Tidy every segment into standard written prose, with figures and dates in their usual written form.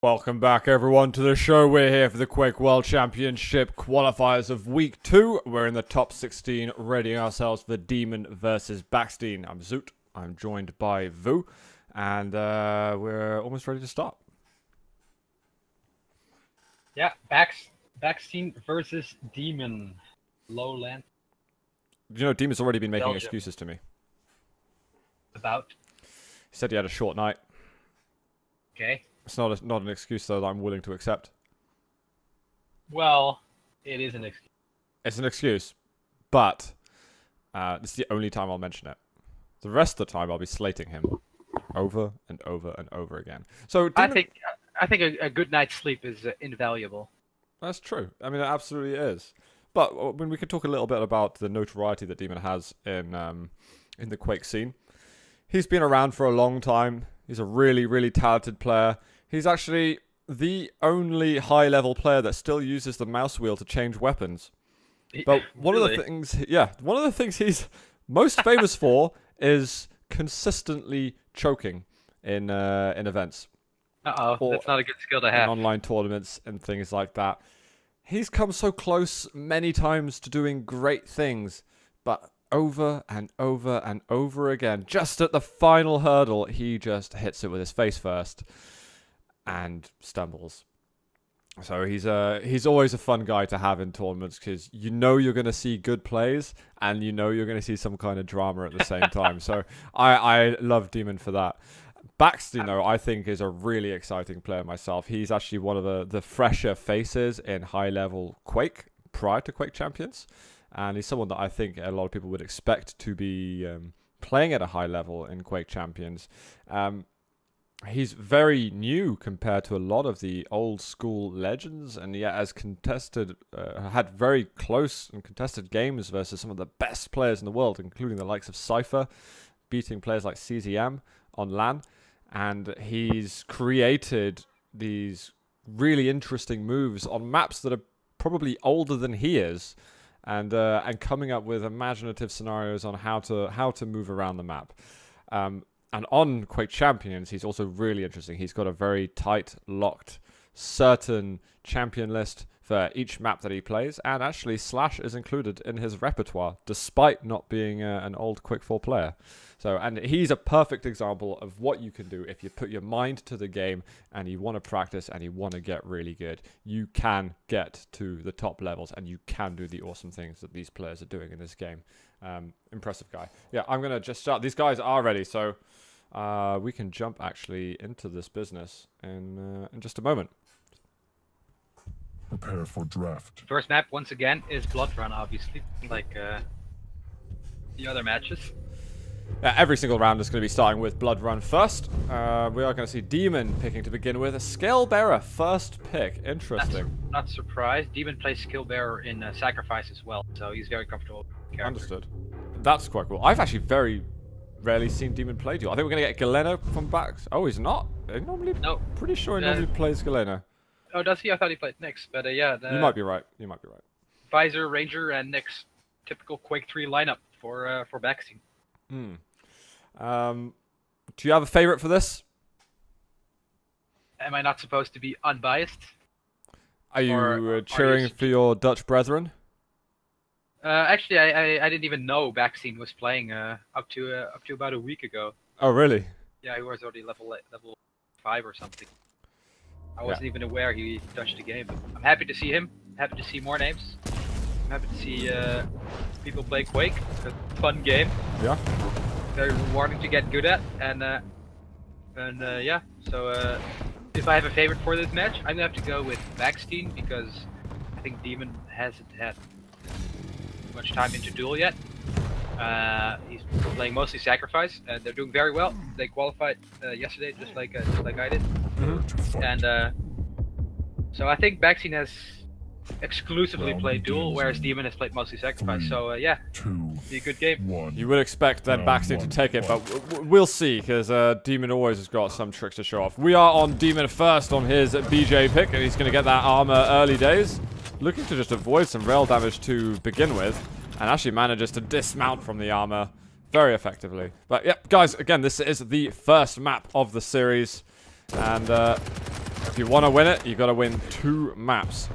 Welcome back, everyone, to the show. We're here for the Quake World Championship qualifiers of Week 2. We're in the top 16, readying ourselves for dem0n versus Baksteen. I'm Zoot. I'm joined by Vu, and we're almost ready to start. Yeah, Baksteen versus dem0n. Lowland. You know, dem0n's already been making Belgium. excuses to me. About. He said he had a short night. Okay. It's not an excuse, though, that I'm willing to accept. Well, it is an excuse. It's an excuse, but this is the only time I'll mention it. The rest of the time, I'll be slating him over and over and over again. So I think a good night's sleep is invaluable. That's true. I mean, it absolutely is. But when we could talk a little bit about the notoriety that dem0n has in the Quake scene. He's been around for a long time. He's a really, really talented player. He's actually the only high-level player that still uses the mouse wheel to change weapons. But one of the things he's most famous for is consistently choking in events. That's not a good skill to have. In online tournaments and things like that. He's come so close many times to doing great things, but over and over and over again, just at the final hurdle, he just hits it with his face first and stumbles. So he's always a fun guy to have in tournaments because you know you're going to see good plays and you know you're going to see some kind of drama at the same time. So I love dem0n for that. Baksteen, though, I think is a really exciting player myself. He's actually one of the fresher faces in high-level Quake prior to Quake Champions. And he's someone that I think a lot of people would expect to be playing at a high level in Quake Champions. He's very new compared to a lot of the old school legends, and yet has had very close and contested games versus some of the best players in the world, including the likes of Cypher, beating players like CZM on LAN. And he's created these really interesting moves on maps that are probably older than he is. And coming up with imaginative scenarios on how to move around the map. And on Quake Champions, he's also really interesting. He's got a very tight, locked, certain champion list for each map that he plays. And actually, Slash is included in his repertoire, despite not being an old Quake 4 player. And he's a perfect example of what you can do if you put your mind to the game and you want to practice and you want to get really good. You can get to the top levels and you can do the awesome things that these players are doing in this game. Impressive guy. Yeah, I'm going to just start. These guys are ready, so we can jump actually into this business in just a moment. Prepare for draft. First map, once again, is Blood Run, obviously, like the other matches. Every single round is going to be starting with Blood Run first. We are going to see dem0n picking to begin with. A Scale Bearer first pick. Interesting. Not surprised. dem0n plays Skill Bearer in Sacrifice as well, so he's very comfortable with the character. Understood. That's quite cool. I've actually very rarely seen dem0n play Duel. I think we're going to get Galena from Bax. Oh, he's not? No. Pretty sure he normally plays Galena. Oh, does he? I thought he played Nyx, but yeah. You might be right. Visor, Ranger, and Nyx. Typical Quake 3 lineup for Baksteen. Do you have a favorite for this? Am I not supposed to be unbiased? Are you cheering for your Dutch brethren? Actually, I didn't even know Baksteen was playing up to about a week ago. Oh, really? Yeah, he was already level 5 or something. I wasn't even aware he touched the game. But I'm happy to see him. Happy to see more names. I'm happy to see people play Quake. It's a fun game. Yeah. Very rewarding to get good at, and yeah. So if I have a favorite for this match, I'm gonna have to go with Baksteen because I think dem0n hasn't had much time into Duel yet. He's playing mostly Sacrifice, and they're doing very well. They qualified yesterday, just like I did. And so I think Baksteen has exclusively played Duel, whereas dem0n has played mostly Sacrifice. So yeah, be a good game. You would expect then Baksteen to take it, but we'll see, because dem0n always has got some tricks to show off. We are on dem0n first on his BJ pick, and he's going to get that armor early days. Looking to just avoid some rail damage to begin with, and actually manages to dismount from the armor very effectively. But yeah, guys, again, this is the first map of the series, and If you want to win it, you got to win 2 maps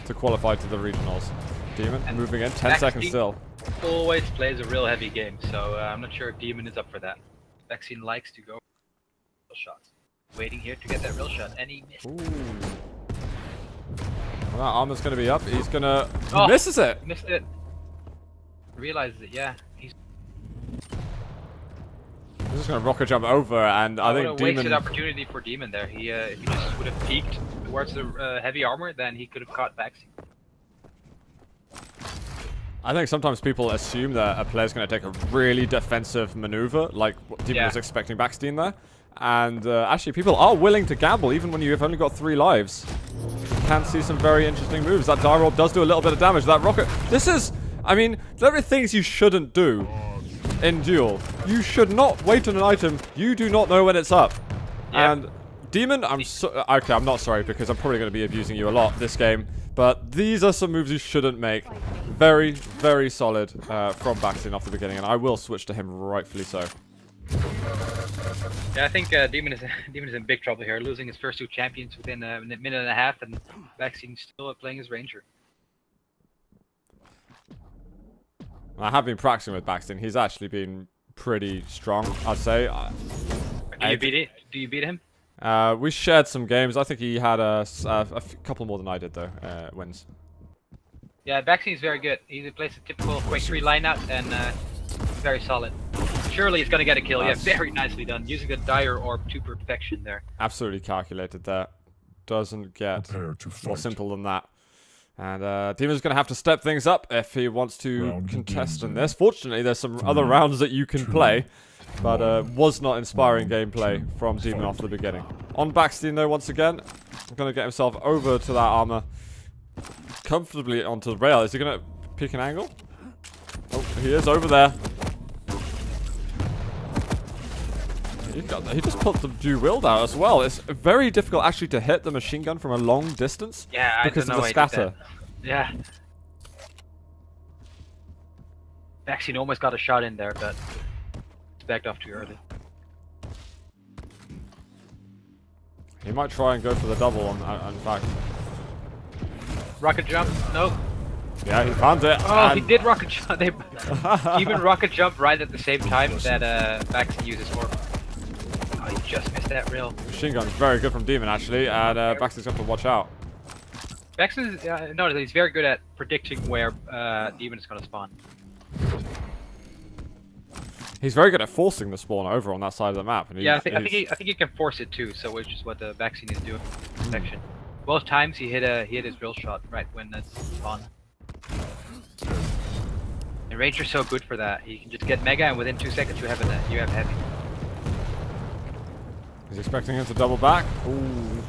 to qualify to the regionals. dem0n And moving in, 10 seconds still. Always plays a real heavy game, so I'm not sure if dem0n is up for that. Baksteen likes to go real shots. Waiting here to get that real shot, and he missed. Ooh. Well, that armor's going to be up. He's going to... Oh, misses it! Missed it. Realizes it, yeah. He's just going to rocket jump over, and I think a wasted dem0n... opportunity for dem0n there. He, if he just would have peeked towards the heavy armor, then he could have caught Baksteen. I think sometimes people assume that a player's going to take a really defensive maneuver, like what dem0n was expecting Baksteen there. And actually, people are willing to gamble, even when you've only got 3 lives. Can see some very interesting moves. That dire orb does do a little bit of damage. That rocket... This is... I mean, there are things you shouldn't do in Duel. You should not wait on an item. You do not know when it's up. Yep. And dem0n, okay, I'm not sorry, because I'm probably going to be abusing you a lot this game. But these are some moves you shouldn't make. Very, very solid from Baksteen off the beginning, and I will switch to him rightfully so. Yeah, I think dem0n is in big trouble here, losing his first 2 champions within a minute and a half, and Baksteen still playing his Ranger. I have been practicing with Baksteen. He's actually been pretty strong, I'd say. Do you beat him? We shared some games. I think he had a couple more than I did, though, wins. Yeah, Baksteen is very good. He plays a typical Quake 3 lineup, and very solid. Surely he's going to get a kill. Yeah, very nicely done. Using the dire orb to perfection there. Absolutely calculated there. Doesn't get more simple than that. And dem0n's going to have to step things up if he wants to contest in this. Fortunately, there's some other rounds that you can play. But was not inspiring gameplay from dem0n off the beginning. On Baksteen, though, once again, going to get himself over to that armor. Comfortably onto the rail. Is he going to pick an angle? Oh, he is over there. He just put the Duel out as well. It's very difficult actually to hit the machine gun from a long distance. Yeah, because of the scatter. Yeah. Baksteen almost got a shot in there, but it's backed off too early. He might try and go for the double in fact. Rocket jump? No. Yeah, he found it. Oh, he did rocket jump. They even rocket jump right at the same time that Baksteen uses orb. Oh, he just missed that rail. Machine gun's very good from dem0n actually, and Baksteen's got to watch out. Baksteen, no, he's very good at predicting where dem0n is going to spawn. He's very good at forcing the spawn over on that side of the map. And yeah, I think he can force it too. So which is what the Baksteen is doing in this section. Both times he hit his real shot right when it's spawned. And Ranger's so good for that. He can just get mega, and within 2 seconds you have heavy. He's expecting him to double back. Ooh,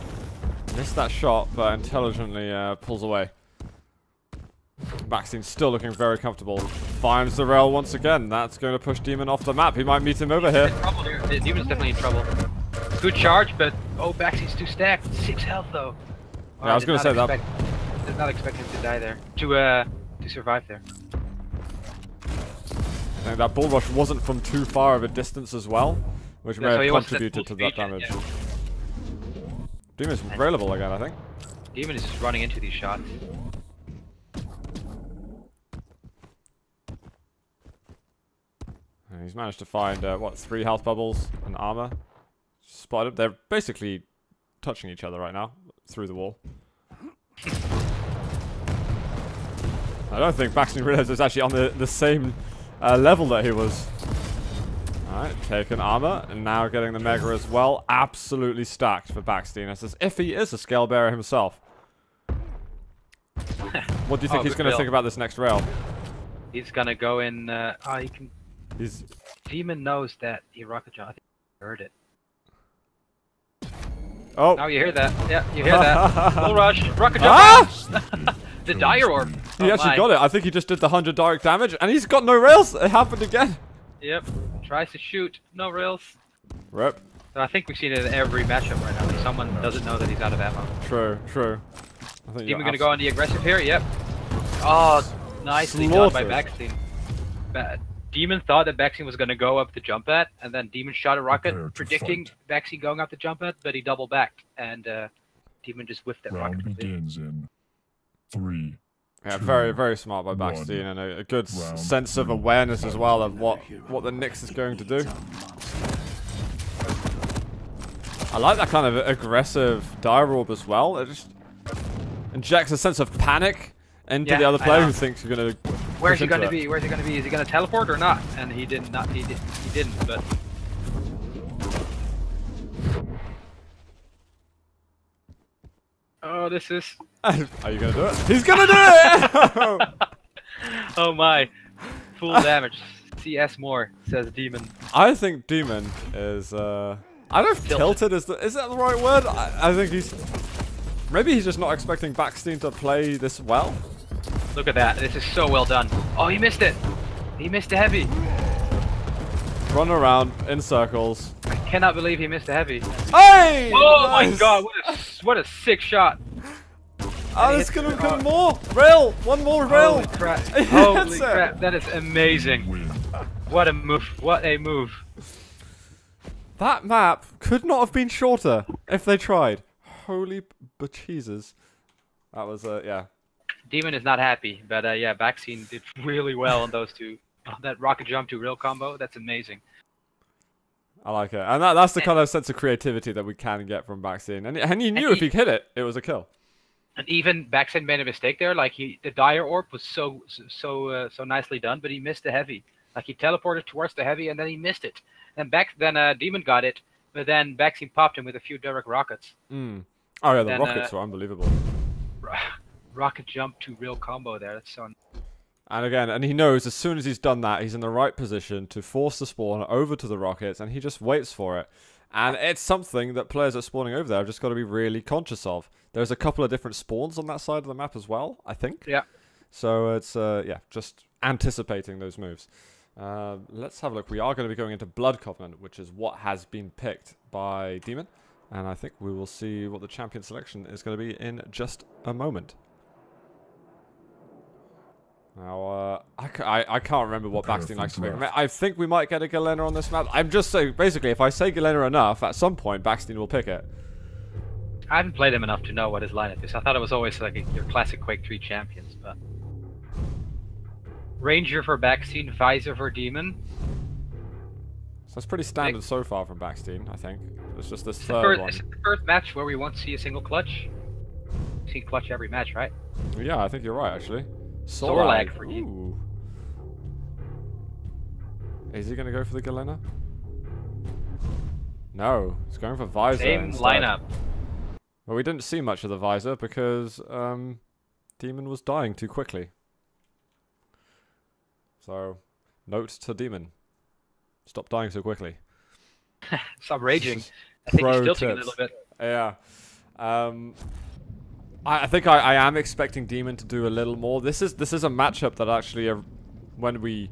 missed that shot, but intelligently pulls away. Baksteen still looking very comfortable. Finds the rail once again. That's going to push dem0n off the map. He might meet him over here. In trouble here. dem0n's definitely in trouble. Good charge, but oh, Baksteen's too stacked. 6 health though. Oh, yeah, I was going to say that. Did not expect him to die there. To survive there. I think that bull rush wasn't from too far of a distance as well, which may have contributed to that damage. Yeah. dem0n's railable again, I think. dem0n is just running into these shots. And he's managed to find, what, 3 health bubbles and armor. Spotted him. They're basically touching each other right now, through the wall. I don't think Baksteen realized it's actually on the same level that he was. Alright, taking armor, and now getting the mega as well. Absolutely stacked for Baksteen. It's as if he is a scale bearer himself. What do you think he's going to think about this next rail? He's going to go in, he can... dem0n knows that he rocket jump. I think he heard it. Oh. Now you hear that. Yeah, you hear that. Full rush. Rocket jump. The dire orb. He actually got it. I think he just did the 100 direct damage, and he's got no rails. It happened again. Yep. Tries to shoot. No rails. Rip. So I think we've seen it in every matchup right now. Like someone doesn't know that he's out of ammo. True, true. dem0n going to go on the aggressive here. Yep. Oh, nicely done by Baksteen. dem0n thought that Baksteen was going to go up the jump pad, and then dem0n shot a rocket, predicting Baksteen going up the jump pad, but he double backed, and Demon just whiffed that Round rocket. begins in 3. Yeah, 2, very, very smart by 1. Baksteen, and a good Round sense of 3. awareness as well of what the Nyx is going to do. I like that kind of aggressive dire orb as well. It just injects a sense of panic into the other player who thinks you're gonna. Where's he gonna be? Where's he gonna be? Is he gonna teleport or not? And he did not. He didn't. But oh, this is. Are you gonna do it? He's gonna do it! Oh my! Full damage. CS more, says Demon. I think dem0n is. I don't know if tilted is that the right word? I think he's. Maybe he's just not expecting Baksteen to play this well. Look at that. This is so well done. Oh, he missed it. He missed the heavy. Run around in circles. I cannot believe he missed the heavy. Hey! Oh Nice. my god! What a sick shot. Oh, there's gonna come more! Rail! One more rail! Holy crap. He Holy hits crap. it. That is amazing. Win. What a move. What a move. That map could not have been shorter if they tried. Holy becheeses. That was, yeah. Demon is not happy, but yeah, Baksteen did really well on those two. That rocket jump to real combo, that's amazing. I like it. And that's the kind of sense of creativity that we can get from Baksteen. And you knew if he hit it, it was a kill. And even Baksteen made a mistake there. Like the dire orb was so nicely done, but he missed the heavy. Like he teleported towards the heavy and then he missed it. And Demon got it, but then Baksteen popped him with a few direct rockets. Mm. Oh yeah, the then, rockets were unbelievable. Rocket jump to real combo there. That's so. And again, and he knows as soon as he's done that, he's in the right position to force the spawn over to the rockets, and he just waits for it. And it's something that players that are spawning over there have just got to be really conscious of. There's a couple of different spawns on that side of the map as well, I think. Yeah. So it's, yeah, just anticipating those moves. Let's have a look. We are going to be going into Blood Covenant, which is what has been picked by dem0n. And I think we will see what the champion selection is going to be in just a moment. Now, I can't remember what Baksteen likes to make. I think we might get a Galena on this map. I'm just saying, basically, if I say Galena enough, at some point, Baksteen will pick it. I haven't played him enough to know what his lineup is. I thought it was always like your classic Quake 3 champions, but... Ranger for Baksteen, Visor for dem0n. So that's pretty standard so far from Baksteen, I think. It's just this third one. It's the first match where we won't see a single clutch. We've seen clutch every match, right? Yeah, I think you're right, actually. Sorlag for you. Ooh. Is he going to go for the Galena? No, he's going for Visor Same instead. lineup. Well, we didn't see much of the Visor because dem0n was dying too quickly. So, note to dem0n. Stop dying so quickly. Stop raging. I think he's tilting a little bit. Yeah. I think I am expecting dem0n to do a little more. This is a matchup that actually, when we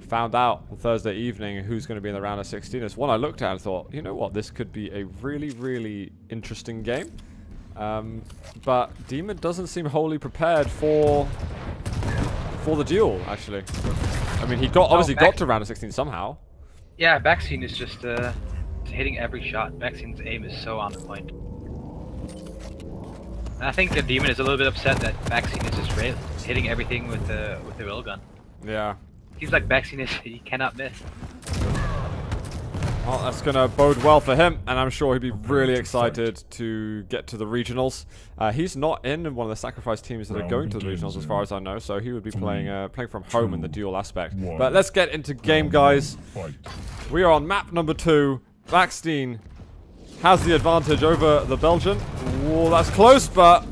found out on Thursday evening who's going to be in the round of 16, it's one I looked at and thought, you know what, this could be a really, really interesting game. But dem0n doesn't seem wholly prepared for the duel, actually. I mean, he obviously got to round of 16 somehow. Yeah, Baksteen is just hitting every shot. Baksteen's aim is so on point. And I think the dem0n is a little bit upset that Baksteen is just hitting everything with the railgun. Yeah. Seems like Baksteen he cannot miss. Well, that's going to bode well for him, and I'm sure he'd be really excited to get to the regionals. He's not in one of the sacrifice teams that are going to the regionals, as far as I know, so he would be playing from home in the duel aspect. But let's get into game, guys. We are on map number 2. Baksteen has the advantage over the Belgian. Whoa, that's close, but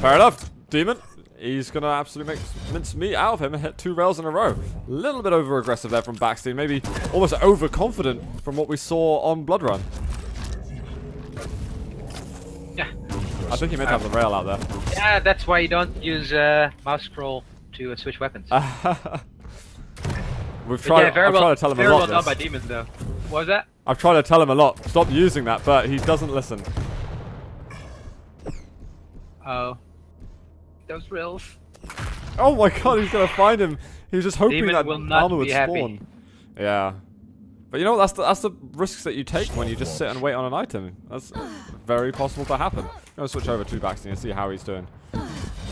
fair enough. dem0n, he's going to absolutely mince meat out of him and hit 2 rails in a row. A little bit over-aggressive there from Baksteen. Maybe almost overconfident from what we saw on Blood Run. Yeah. I think he meant to have the rail out there. Yeah, that's why you don't use mouse scroll to switch weapons. I've Yeah, tried to tell him a very well lot. done by dem0n, though. What was that? I've tried to tell him a lot. Stop using that, but he doesn't listen. Oh. Those rails. Oh my god, he's gonna find him. He was just hoping dem0n that will not armor would be spawn. happy. Yeah. But you know what? That's the risks that you take when you just sit and wait on an item. That's very possible to happen. I'm going to switch over to Baksteen and see how he's doing.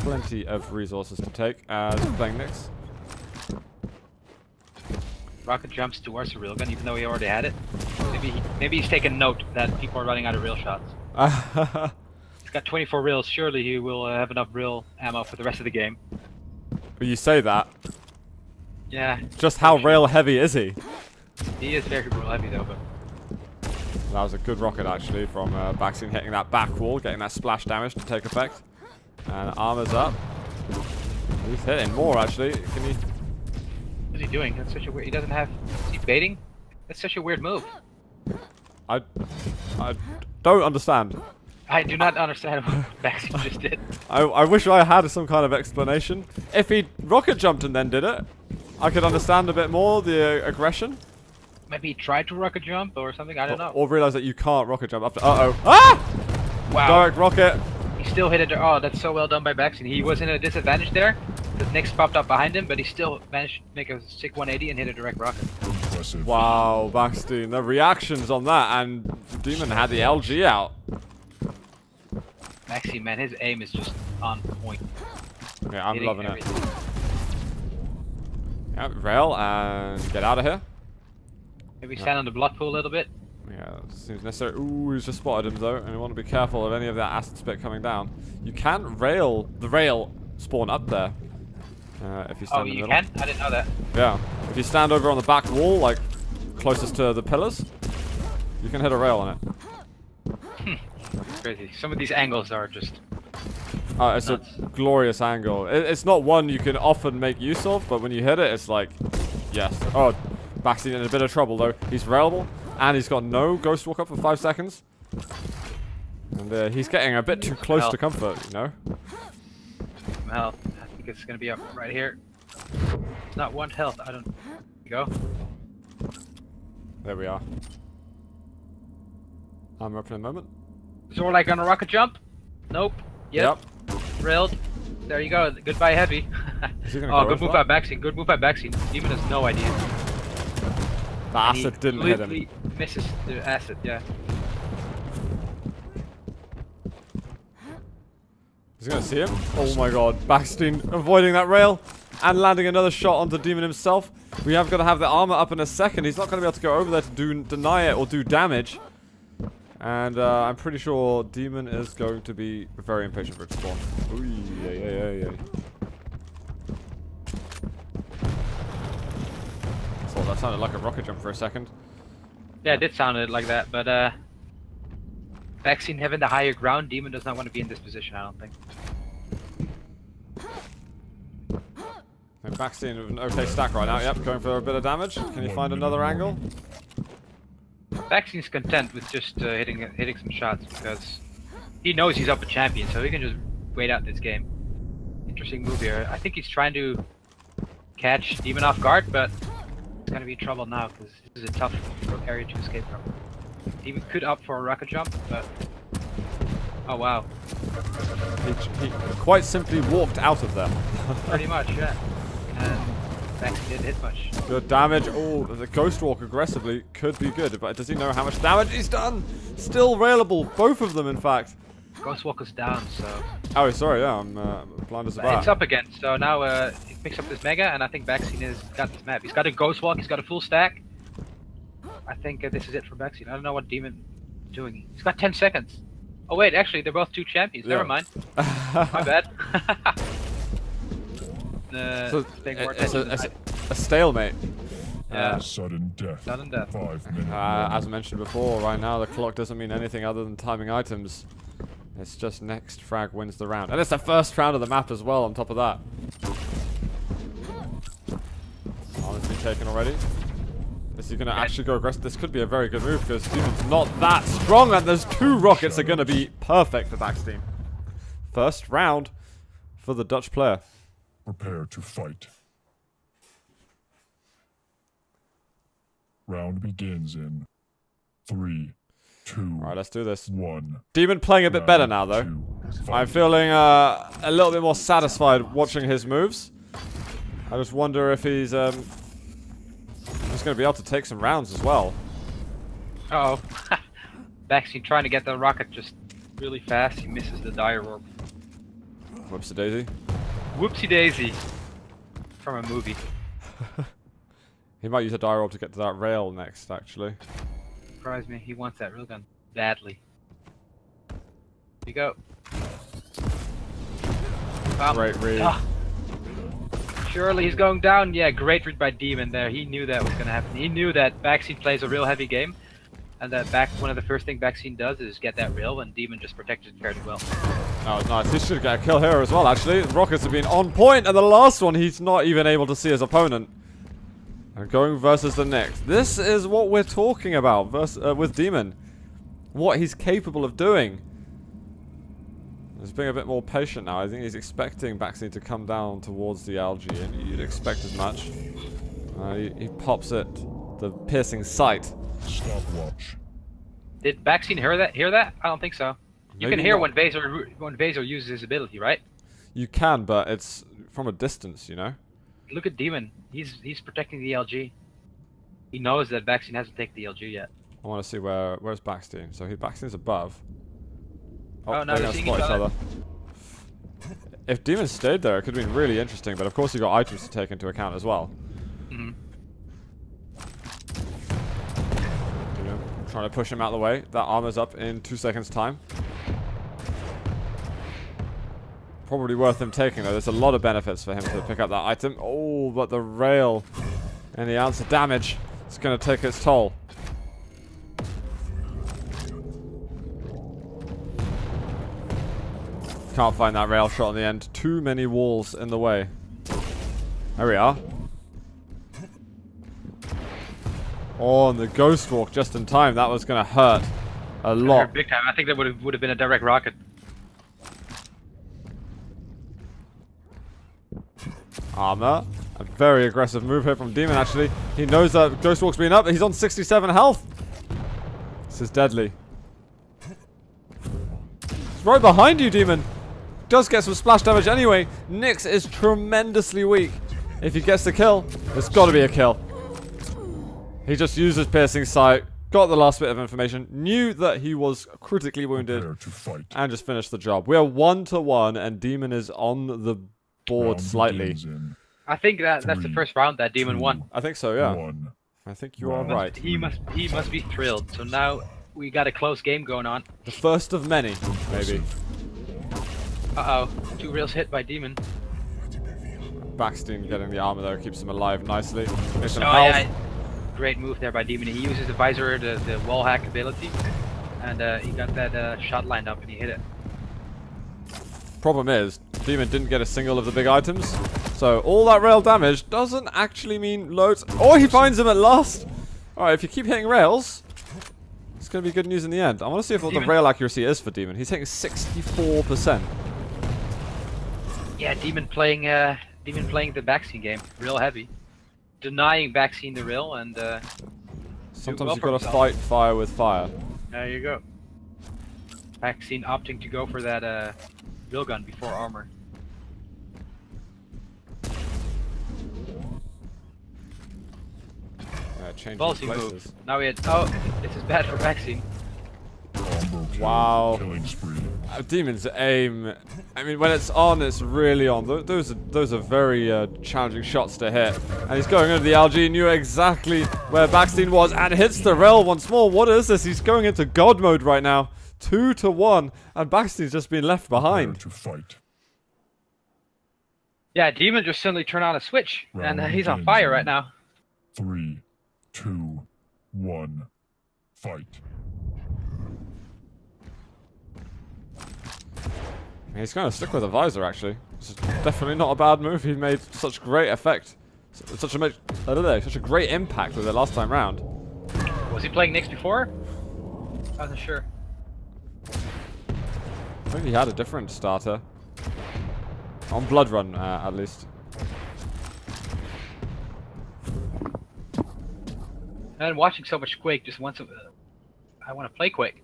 Plenty of resources to take as playing Nyx. Rocket jumps towards the railgun, even though he already had it. Maybe he's taken note that people are running out of rail shots. He's got 24 rails. Surely he will have enough rail ammo for the rest of the game. But you say that. Yeah. Just how rail heavy is he? He is very rail heavy though, but. That was a good rocket actually from Baksteen hitting that back wall, getting that splash damage to take effect. And armor's up. He's hitting more actually. Can he? What is he doing? That's such a weird. He doesn't have. Is he baiting? That's such a weird move. I don't understand. I do not understand what Baksteen just did. I wish I had some kind of explanation. If he rocket jumped and then did it, I could understand a bit more the aggression. Maybe he tried to rocket jump or something. I don't know. Or realize that you can't rocket jump after. Ah! Wow. Direct rocket. He still hit it. Oh, that's so well done by Baksteen. He was in a disadvantage there. The Nyx popped up behind him, but he still managed to make a sick 180 and hit a direct rocket. Impressive. Wow, Baksteen. The reactions on that, and dem0n had the LG out. Baksteen, man, his aim is just on point. Yeah, I'm Hitting loving everything. it. Yeah, rail and get out of here. Maybe stand on the blood pool a little bit. Yeah, seems necessary. Ooh, he's just spotted him though, and you want to be careful of any of that acid spit coming down. You can rail the rail spawn up there. If you stand in the you middle. can? I didn't know that. Yeah. If you stand over on the back wall, like closest to the pillars, you can hit a rail on it. Crazy. Some of these angles are just. It's nuts. a glorious angle. It's not one you can often make use of, but when you hit it, it's like, yes. Oh, Baksteen in a bit of trouble though. He's railable, and he's got no ghost walk up for 5 seconds. And he's getting a bit too close to comfort, you know? Health. I think it's gonna be up right here. It's not 1 health. I don't. Go. There we are. I'm up in a moment. Zor like on a rocket jump? Nope. Yep. Railed. There you go. Goodbye, heavy. Is he gonna Oh, go good for move that? by Baksteen. Good move by Baksteen. dem0n has no idea. The acid didn't hit him. He misses the acid. Yeah. He's gonna see him. Oh my god. Baksteen avoiding that rail and landing another shot onto dem0n himself. We have got to have the armor up in a second. He's not going to be able to go over there to deny it or do damage. And I'm pretty sure dem0n is going to be very impatient for it to spawn. Ooh, yeah. So that sounded like a rocket jump for a second. Yeah, it did sound like that, but Baksteen having the higher ground, dem0n does not want to be in this position, I don't think. And Baksteen with an okay stack right now. Yep, going for a bit of damage. Can you find another angle? Baksteen's content with just hitting some shots because he knows he's up a champion, so he can just wait out this game. Interesting move here. I think he's trying to catch dem0n off guard, but he's gonna be in trouble now because this is a tough area to escape from. dem0n could opt for a rocket jump, but oh wow, He quite simply walked out of there. pretty much, yeah. And Baksteen didn't hit much. Good damage. Oh, the Ghost Walk aggressively could be good, but does he know how much damage he's done? Still railable, both of them in fact. Ghost Walk is down, so. Oh, sorry, yeah, I'm blind as a bat. It's up again, so now he picks up this mega, and I think Baksteen has got this map. He's got a Ghost Walk, he's got a full stack. I think this is it for Baksteen. I don't know what dem0n is doing. He's got 10 seconds. Oh wait, actually they're both 2 champions. Yeah. Never mind. My bad. So it's a stalemate. Yeah. Sudden death. Sudden death. 5 minutes. As mentioned before, right now the clock doesn't mean anything other than timing items. It's just next frag wins the round. And it's the first round of the map as well on top of that. Armor's been taken already. Is he going to actually go aggressive? This could be a very good move because dem0n's not that strong and there's 2 rockets are going to be perfect for Baksteen. First round for the Dutch player. Prepare to fight. Round begins in 3, 2, Alright, let's do this. 1. dem0n playing a bit better now though. 2, I'm fight. feeling a little bit more satisfied watching his moves. I just wonder if he's going to be able to take some rounds as well. Uh oh. Baksteen trying to get the rocket just really fast. He misses the dire orb. Whoopsie daisy. Whoopsie daisy. From a movie. He might use a dire orb to get to that rail next, actually. Surprise me. He wants that railgun badly. Here you go. Great read. Ah. Surely he's going down. Yeah, great read by dem0n there. He knew that was going to happen. He knew that Baksteen plays a real heavy game. And that one of the first things Baksteen does is get that rail, and dem0n just protected it fairly well. Oh, nice. He should get a kill here as well, actually. The rockets have been on point, and the last one, he's not even able to see his opponent. And going versus the next. This is what we're talking about with dem0n. What he's capable of doing. He's being a bit more patient now. I think he's expecting Baksteen to come down towards the algae, and you'd expect as much. He pops it, the piercing sight. Stopwatch. Did Baksteen hear that? I don't think so. You Maybe can hear not. when Vaser uses his ability, right? You can, but it's from a distance, you know? Look at dem0n. He's protecting the LG. He knows that Baksteen hasn't taken the LG yet. I want to see where's Baksteen. So Baksteen's above. Oh, now they're they're gonna seeing spot each each other. other. If dem0n stayed there, it could have been really interesting, but of course you got items to take into account as well. Mm-hmm. Trying to push him out of the way. That armor's up in 2 seconds' time. Probably worth him taking, though. There's a lot of benefits for him to pick up that item. Oh, but the rail and the ounce of damage is going to take its toll. Can't find that rail shot in the end. Too many walls in the way. There we are. Oh, and the ghost walk just in time. That was going to hurt a lot. Big time. I think that would have been a direct rocket. Armor. A very aggressive move here from dem0n, actually. He knows that ghost walk's been up. He's on 67 health. This is deadly. It's right behind you, dem0n. Does get some splash damage anyway. Nyx is tremendously weak. If he gets the kill, there's got to be a kill. He just used his piercing sight, got the last bit of information, knew that he was critically wounded, Prepare to fight. and just finished the job. We are 1-1, and dem0n is on the board Round slightly. begins in I think that's the 3, first round that dem0n won. I think so, yeah. 1. I think you are right. He must be thrilled. So now we got a close game going on. The first of many, maybe. Uh oh, 2 rails hit by dem0n. Baksteen getting the armor there keeps him alive nicely. Makes him Oh health. yeah, great move there by dem0n. He uses the visor, the wall hack ability, and he got that shot lined up and he hit it. Problem is, dem0n didn't get a single of the big items, so all that rail damage doesn't actually mean loads. Oh, he finds him at last! Alright, if you keep hitting rails, it's going to be good news in the end. I want to see what the rail accuracy is for dem0n. He's hitting 64%. Yeah, dem0n playing the Baksteen game, real heavy, denying Baksteen the rail, and Sometimes well you've for got to himself. fight fire with fire. There you go. Baksteen opting to go for that railgun before armor. Changing Ballsy places. move. Now we had. Oh, this is bad for Baksteen. Combo kill. Wow. Killing spree. dem0n's aim, I mean, when it's on, it's really on. Those are very challenging shots to hit. And he's going into the algae, knew exactly where Baksteen was, and hits the rail once more. What is this? He's going into God mode right now. 2-1, and Baksteen's just been left Prepare behind. to fight. Yeah, dem0n just suddenly turned on a switch, and Round he's on begins fire in right now. 3, 2, 1. Fight. He's going to stick with a visor, actually. It's definitely not a bad move. He made such great effect. Such a great impact with it last time round. Was he playing Nyx before? I wasn't sure. I think he had a different starter. On Blood Run, at least. And watching so much Quake just wants to. I want to play Quake.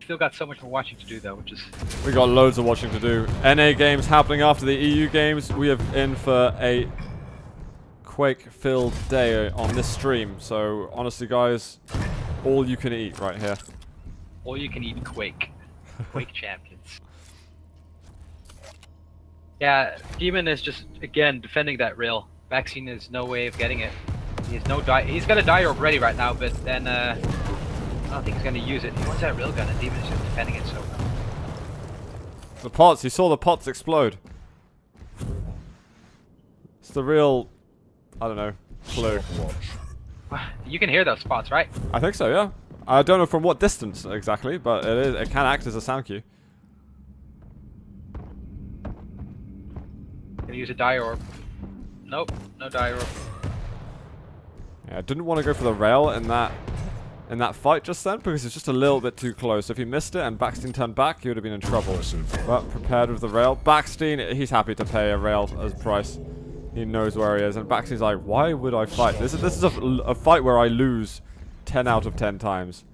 Still got so much more watching to do though, which is. We got loads of watching to do. NA games happening after the EU games. We are in for a Quake-filled day on this stream. So honestly, guys, all you can eat right here. All you can eat Quake. Quake Champions. Yeah, dem0n is just, again, defending that rail. Baksteen has no way of getting it. He has no die. He's got a die orb ready right now, but then I don't think he's going to use it. He wants that rail gun, and dem0n is just defending it so well. The pots, you saw the pots explode. It's the real, I don't know, clue. You can hear those spots, right? I think so, yeah. I don't know from what distance exactly, but it can act as a sound cue. Gonna use a die orb. Nope, no die orb. Yeah, I didn't want to go for the rail in that fight just then because it's just a little bit too close. If he missed it and Baksteen turned back, he would have been in trouble. But prepared with the rail. Baksteen, he's happy to pay a rail as price. He knows where he is, and Baksteen's like, why would I fight? This is a fight where I lose 10 out of 10 times.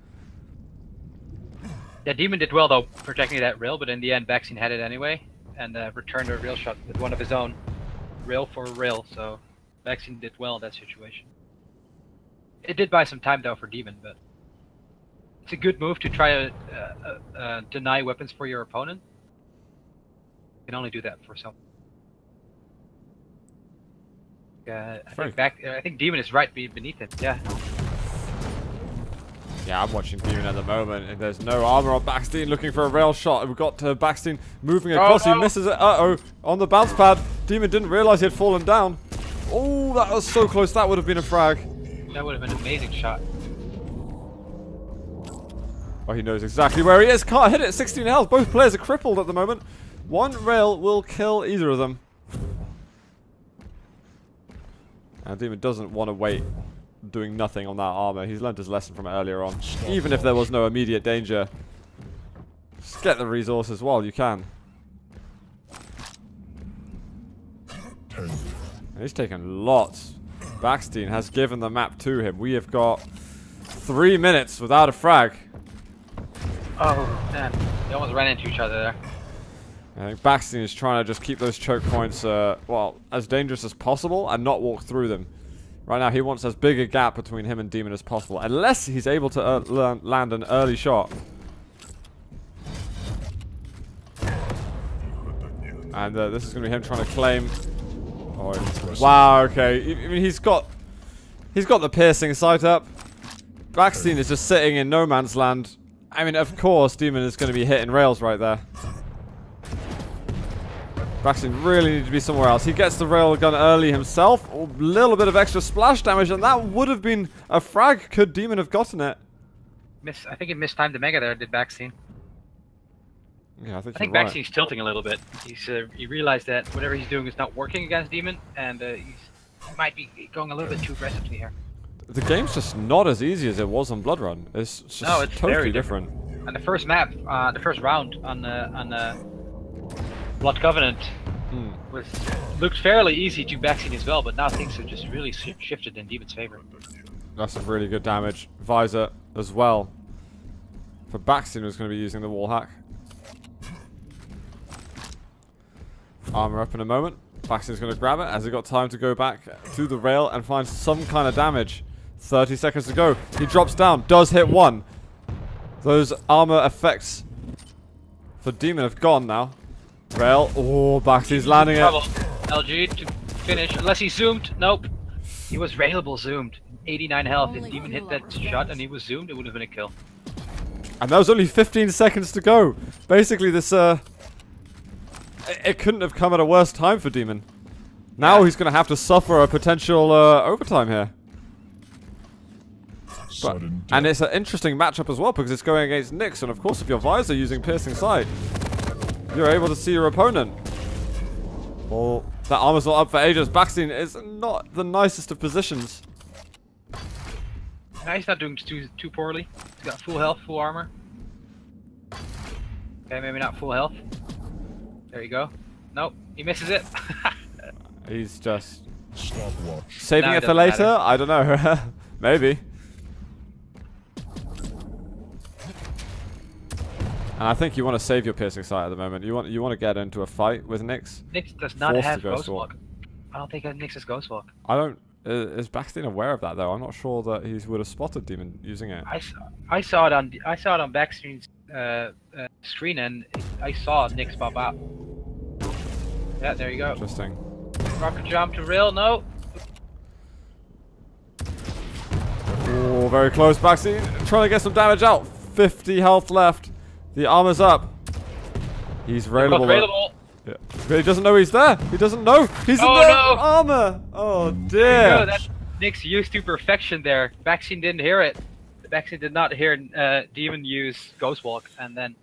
Yeah, dem0n did well though, protecting that rail, but in the end, Baksteen had it anyway, and returned a rail shot with one of his own. Rail for rail, so Baksteen did well in that situation. It did buy some time though for dem0n, but it's a good move to try to deny weapons for your opponent. You can only do that for some. I think dem0n is right beneath him. Yeah. Yeah, I'm watching dem0n at the moment, and there's no armor on Baksteen looking for a rail shot. We've got Baksteen moving across. He misses it. Uh-oh. On the bounce pad. dem0n didn't realize he had fallen down. Oh, that was so close. That would have been a frag. That would have been an amazing shot. Oh, he knows exactly where he is. Can't hit it. 16 health. Both players are crippled at the moment. One rail will kill either of them. And dem0n doesn't want to wait doing nothing on that armor. He's learned his lesson from earlier on. Even if there was no immediate danger, just get the resources while you can. And he's taken lots. Baksteen has given the map to him. We have got 3 minutes without a frag. Oh, man. They almost ran into each other there. I think Baksteen is trying to just keep those choke points, well, as dangerous as possible and not walk through them. Right now, he wants as big a gap between him and dem0n as possible, unless he's able to land an early shot. And this is going to be him trying to claim. Oh, wow, okay. I mean, he's got the piercing sight up. Baksteen is just sitting in no man's land. I mean, of course, dem0n is going to be hitting rails right there. Baksteen really needs to be somewhere else. He gets the railgun early himself. A little bit of extra splash damage, and that would have been a frag could dem0n have gotten it. I think he mistimed the mega there, did Baksteen. Yeah, I think right. Baksteen's tilting a little bit. He realized that whatever he's doing is not working against dem0n, and he might be going a little bit too aggressively here. The game's just not as easy as it was on Blood Run. It's just it's totally very different. And the first map, the first round on Blood Covenant looked fairly easy to Baksteen as well, but now things have just really shifted in dem0n's favor. That's some really good damage. Visor as well. For Baksteen, who's going to be using the wall hack. Armor up in a moment. Baksteen's going to grab it as he got time to go back to the rail and find some kind of damage. 30 seconds to go. He drops down. Does hit one. Those armor effects for dem0n have gone now. Rail. Oh, Baksteen's landing it. LG to finish. Unless he zoomed. Nope. He was railable zoomed. 89 health. If dem0n hit that shot and he was zoomed, it would have been a kill. And that was only 15 seconds to go. Basically, this it couldn't have come at a worse time for dem0n. Now he's going to have to suffer a potential overtime here. And it's an interesting matchup as well because it's going against Nyx, and of course if your Visor using Piercing Sight, you're able to see your opponent. Well, that armor's not up for ages. Baksteen is not the nicest of positions. Nah, he's not doing too poorly. He's got full health, full armor. Okay, maybe not full health. There you go. Nope, he misses it. He's just saving it for later? Matter. I don't know. Maybe. And I think you want to save your Piercing Sight at the moment. You want to get into a fight with Nyx. Nyx does not have Ghostwalk. I don't think Nyx has Ghostwalk. I don't Is Baksteen aware of that though? I'm not sure that he would have spotted dem0n using it. I saw it on Backsteen's screen, and I saw Nyx pop out. Yeah, there you go. Interesting. Rocket jump to rail, no. Oh, very close. Baksteen trying to get some damage out. 50 health left. The armor's up. He's railable. Yeah. But he doesn't know he's there. He doesn't know. He's in the armor. Oh dear. No, that Nyx used to perfection there. Baksteen didn't hear it. Baksteen did not hear dem0n use Ghost Walk, and then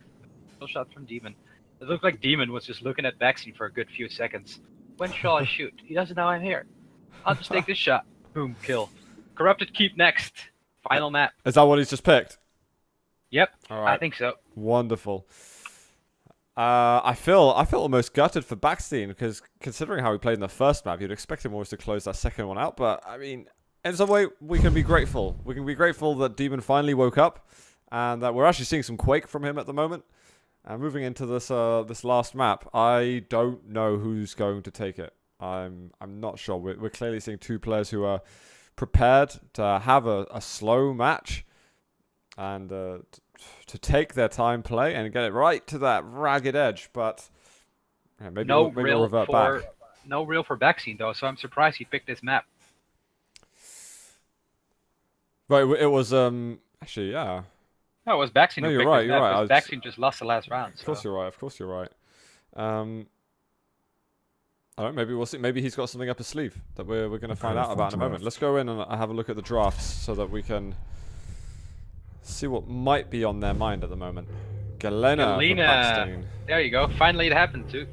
kill shot from dem0n. It looked like dem0n was just looking at Baksteen for a good few seconds. When shall I shoot? He doesn't know I'm here. I'll just take this shot. Boom, kill. Corrupted keep next. Final map. Is that what he's just picked? Yep, All right. I think so. Wonderful. I feel almost gutted for Baksteen, because considering how he played in the first map, you'd expect him almost to close that second one out. But I mean, in some way, we can be grateful. We can be grateful that dem0n finally woke up, and that we're actually seeing some Quake from him at the moment. And moving into this this last map, I don't know who's going to take it. I'm not sure. We're clearly seeing two players who are prepared to have a slow match, and to take their time play and get it right to that ragged edge. But yeah, maybe we'll revert back. No real for Baksteen though, so I'm surprised he picked this map. Right, it was actually, yeah. No, it was Baksteen. No, who you're picked right. this You're map, right. Baksteen just lost the last round. Of course you're right. Of course you're right. I don't know, maybe we'll see. Maybe he's got something up his sleeve that we're going to find out about in a moment. Let's go in and have a look at the drafts so that we can see what might be on their mind at the moment. Galena. There you go. Finally, it happened too.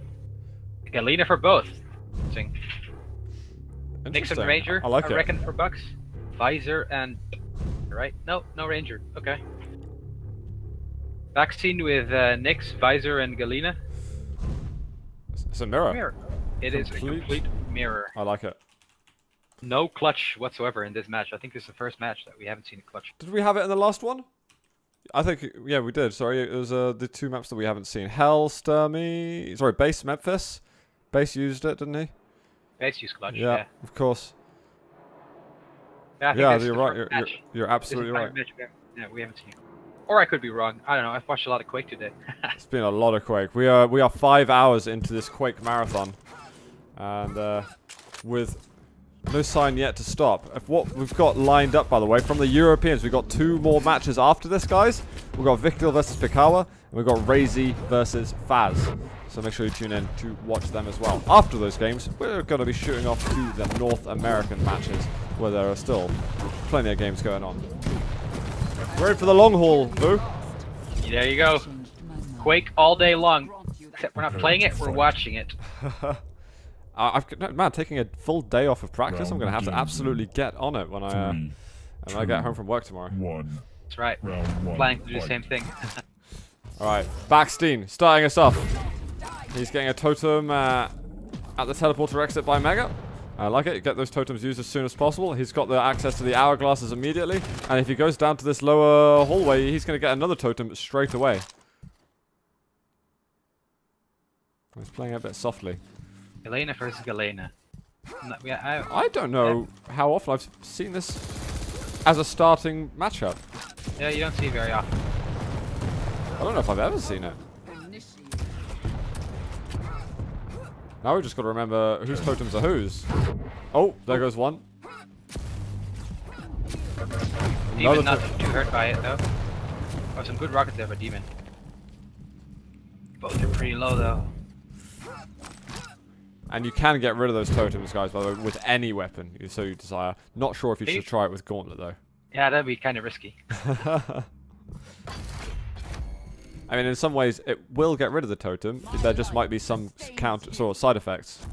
Galena for both. Nixon Ranger. I like it. I reckon for Bucks. Visor and right? No Ranger. Okay. Baksteen with Nyx, Visor, and Galena. It's a mirror. It is a complete mirror. I like it. No clutch whatsoever in this match. I think this is the first match that we haven't seen a clutch. Did we have it in the last one? I think, yeah, we did. Sorry, it was the two maps that we haven't seen. Hell, Sturmy. Sorry, Base Memphis. Base used it, didn't he? Base used clutch, yeah. Of course. Yeah, you're right. You're absolutely right. Yeah, we haven't seen it. Or I could be wrong. I don't know. I've watched a lot of Quake today. It's been a lot of Quake. We are 5 hours into this Quake marathon, and with no sign yet to stop. If what we've got lined up, by the way, from the Europeans, we've got 2 more matches after this, guys. We've got Victor versus Pikawa, and we've got Razy versus Faz. So make sure you tune in to watch them as well. After those games, we're going to be shooting off to the North American matches, where there are still plenty of games going on. We're in for the long haul, Boo. There you go. Quake all day long. Except we're not playing it, we're watching it. Man, taking a full day off of practice, I'm going to have to absolutely get on it when I get home from work tomorrow. That's right. Planning to do the same thing. Alright, Baksteen starting us off. He's getting a totem at the teleporter exit by Mega. I like it. Get those totems used as soon as possible. He's got the access to the hourglasses immediately. And if he goes down to this lower hallway, he's going to get another totem straight away. He's playing a bit softly. Galena versus Galena. I don't know how often I've seen this as a starting matchup. Yeah, you don't see it very often. I don't know if I've ever seen it. Now we just got to remember whose totems are whose. Oh, there goes one. dem0n not too hurt by it though. Oh, some good rockets there by dem0n. Both are pretty low though. And you can get rid of those totems, guys, by the way, with any weapon, so you desire. Not sure if you should try it with Gauntlet, though. Yeah, that'd be kind of risky. I mean, in some ways, it will get rid of the totem. There just might be some sort of side effects.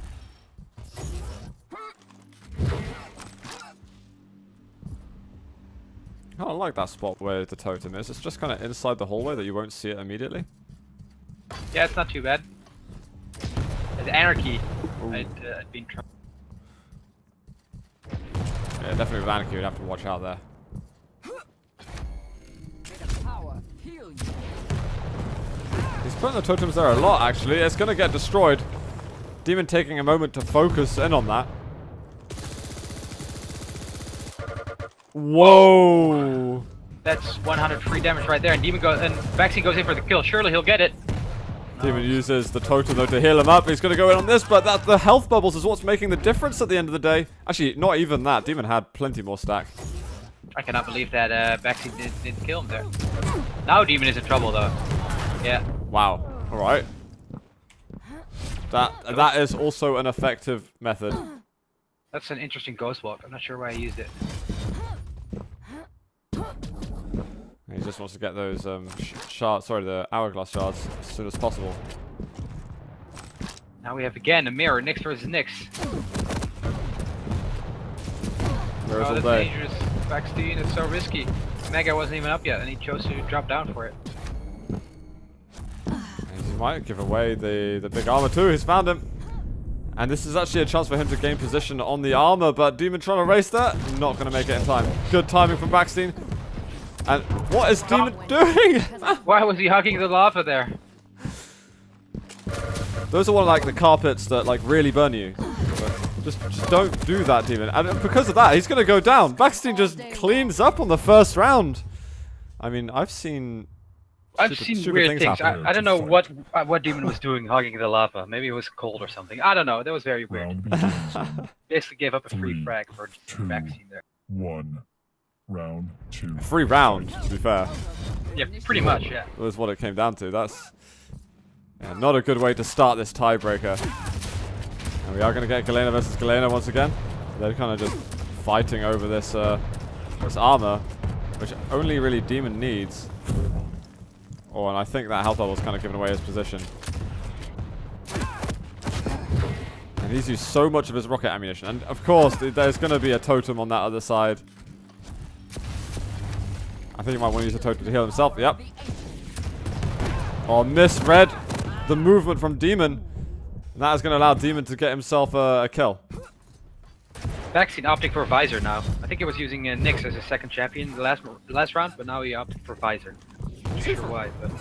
I don't like that spot where the totem is. It's just kind of inside the hallway that you won't see it immediately. Yeah, it's not too bad. As Anarchy, I'd been trying. Yeah, definitely with Anarchy, you'd have to watch out there. He's putting the totems there a lot, actually. It's going to get destroyed. dem0n taking a moment to focus in on that. Whoa! That's 100 free damage right there, and Baksteen goes in for the kill. Surely he'll get it. Demon uses the totem though to heal him up. He's going to go in on this, but the health bubbles is what's making the difference at the end of the day. Actually, not even that. Demon had plenty more stack. I cannot believe that Baksteen didn't kill him there. Now Demon is in trouble though. Yeah. Wow. All right. That is also an effective method. That's an interesting ghost walk. I'm not sure why I used it. He just wants to get those shards, sorry, the hourglass shards as soon as possible. Now we have again a mirror, Nyx versus Nyx. Mirrors all that's day. dangerous. Baksteen is so risky. Mega wasn't even up yet, and he chose to drop down for it. And he might give away the big armor too. He's found him. And this is actually a chance for him to gain position on the armor, but Demon trying to race that. Not going to make it in time. Good timing from Baksteen. And what is Demon doing? Why was he hugging the lava there? Those are one of like the carpets that like really burn you. Just don't do that, Demon. And because of that, he's going to go down. Baksteen just cleans up on the first round. I mean, I've seen weird things. I don't know what Demon was doing hugging the lava. Maybe it was cold or something. I don't know. That was very weird. Basically gave up a free frag for Baksteen there. 1. Round 2. Free round, to be fair. Yeah, pretty much, yeah. Was what it came down to. That's not a good way to start this tiebreaker. And we are going to get Galena versus Galena once again. They're kind of just fighting over this this armor, which only really Demon needs. Oh, and I think that health level's kind of given away his position. And he's used so much of his rocket ammunition. And of course, there's going to be a totem on that other side. I think he might want to use a totem to heal himself. Yep. Oh, misread the movement from Demon. And that is going to allow Demon to get himself a kill. Baksteen opting for Visor now. I think he was using Nyx as his second champion the last round, but now he opted for Visor. Not sure why, but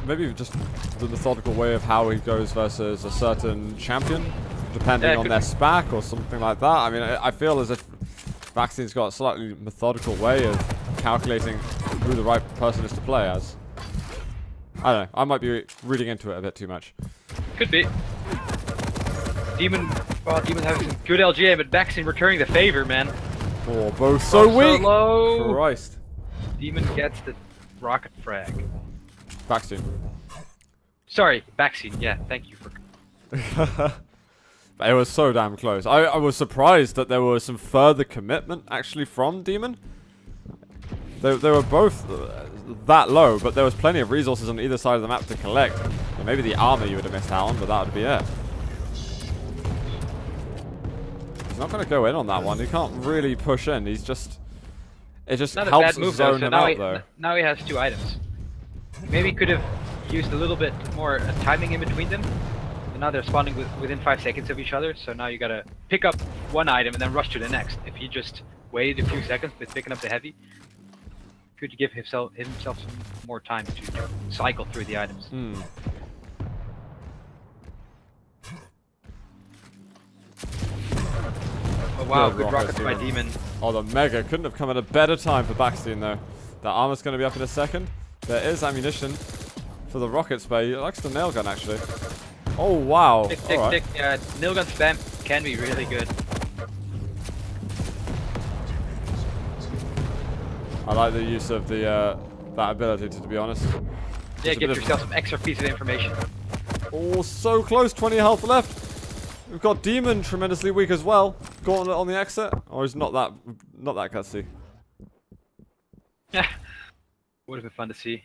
maybe just the methodical way of how he goes versus a certain champion, depending on their spec or something like that. I mean, I feel as if Baksteen's got a slightly methodical way of calculating who the right person is to play as. I don't know. I might be reading into it a bit too much. Could be. Demon having some good LGA, but Baksteen returning the favor, man. Oh, both so weak. So low. Christ. Demon gets the rocket frag. Baksteen. Sorry, Baksteen. Yeah, thank you for. It was so damn close. I was surprised that there was some further commitment actually from Demon. They were both that low, but there was plenty of resources on either side of the map to collect. And maybe the armor you would have missed out on, but that would be it. He's not going to go in on that one. He can't really push in. He's just... It just helps zone him out, though. Now he has 2 items. Maybe he could have used a little bit more timing in between them. And now they're spawning within 5 seconds of each other, so now you gotta pick up one item and then rush to the next. If he just waited a few seconds with picking up the heavy, could give himself some more time to cycle through the items. Oh wow, good rockets by Demon. Oh, the Mega couldn't have come at a better time for Baksteen, though. That armor's going to be up in a second. There is ammunition for the rockets, but he likes the nail gun, actually. Oh, wow. Tick, tick, tick. Nail gun spam can be really good. I like the use of the that ability, to be honest. Yeah, give yourself some extra piece of information. Oh, so close. 20 health left. We've got Demon tremendously weak as well. Gauntlet on the exit. Or is not that gutsy. Yeah. Would have been fun to see.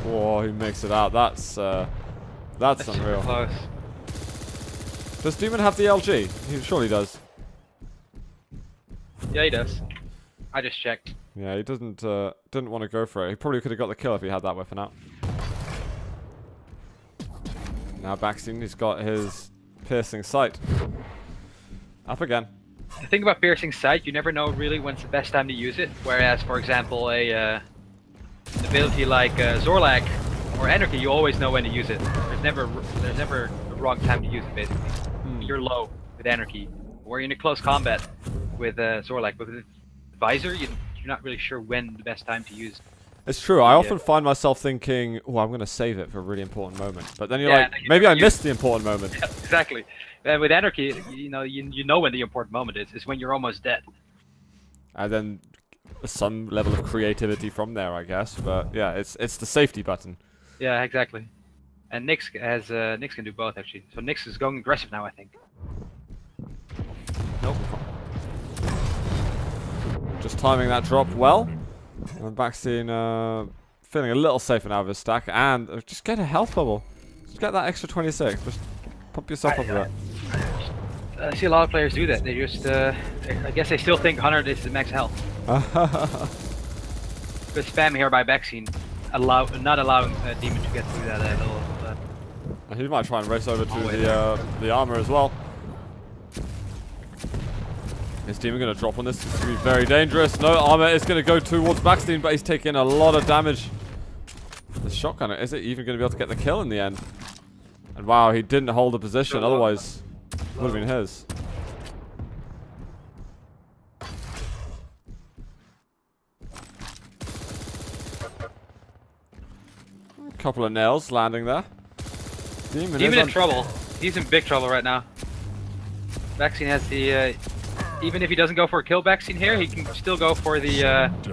Oh, he makes it out. That's unreal. Close. Does Demon have the LG? He surely does. Yeah, he does. I just checked. Yeah, he didn't want to go for it. He probably could have got the kill if he had that weapon out. Now Baksteen, he's got his piercing sight. Up again. The thing about piercing sight, you never know really when's the best time to use it. Whereas, for example, an ability like Zorlak or Anarchy, you always know when to use it. There's never a wrong time to use it. Basically, you're low with Anarchy, or you're in a close combat with Zorlak. But with visor, you're not really sure when the best time to use. It's true. I often find myself thinking, "Oh, I'm going to save it for a really important moment," but then you're Yeah, like, no, you "Maybe never I missed the important moment." Yeah, exactly. And with Anarchy, you know when the important moment is. It's when you're almost dead. And then some level of creativity from there, I guess. But yeah, it's the safety button. Yeah, exactly. And Nyx can do both actually. So Nyx is going aggressive now, I think. Nope. Just timing that drop well. And Baksteen feeling a little safer now with his stack, and just get a health bubble. Just get that extra 26. Just pump yourself up a bit. I see a lot of players do that. They just, I guess they still think 100 is the max health. Good spam here by Baksteen, not allowing dem0n to get through that little. He might try and race over to the armor as well. Is dem0n going to drop on this? This is going to be very dangerous. No, armor is going to go towards Baksteen, but he's taking a lot of damage. The shotgunner, is it even going to be able to get the kill in the end? And wow, he didn't hold the position, otherwise it would have been his. A couple of nails landing there. dem0n in trouble. He's in big trouble right now. Baksteen has the... even if he doesn't go for a kill Baksteen here, he can still go for the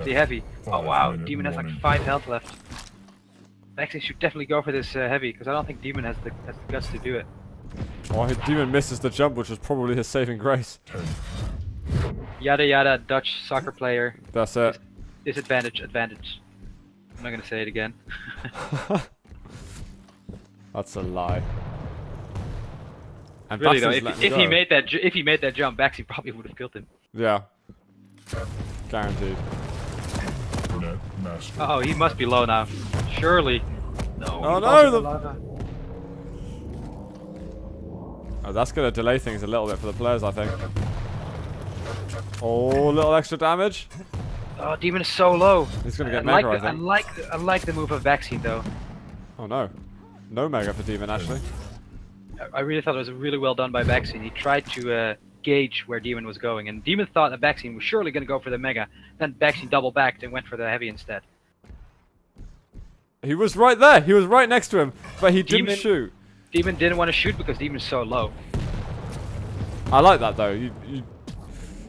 heavy. Oh wow, dem0n has like 5 health left. Baksteen should definitely go for this heavy, because I don't think dem0n has the guts to do it. Oh, dem0n misses the jump, which was probably his saving grace. Yada yada, Dutch soccer player. That's it. Disadvantage, advantage. I'm not gonna say it again. That's a lie. And Really though, Baksteen's if he made that jump, Baksteen probably would have killed him. Yeah. Guaranteed. Oh, he must be low now. Surely. No. Oh no! Oh, that's going to delay things a little bit for the players, I think. Oh, a little extra damage. Oh, dem0n is so low. He's going to get mega, I think. I like the move of Baksteen though. Oh no. No mega for dem0n, actually. I really thought it was really well done by Baksteen. He tried to gauge where dem0n was going, and dem0n thought that Baksteen was surely going to go for the mega. Then Baksteen double backed and went for the heavy instead. He was right there. He was right next to him, but he didn't shoot. dem0n didn't want to shoot because dem0n is so low. I like that though.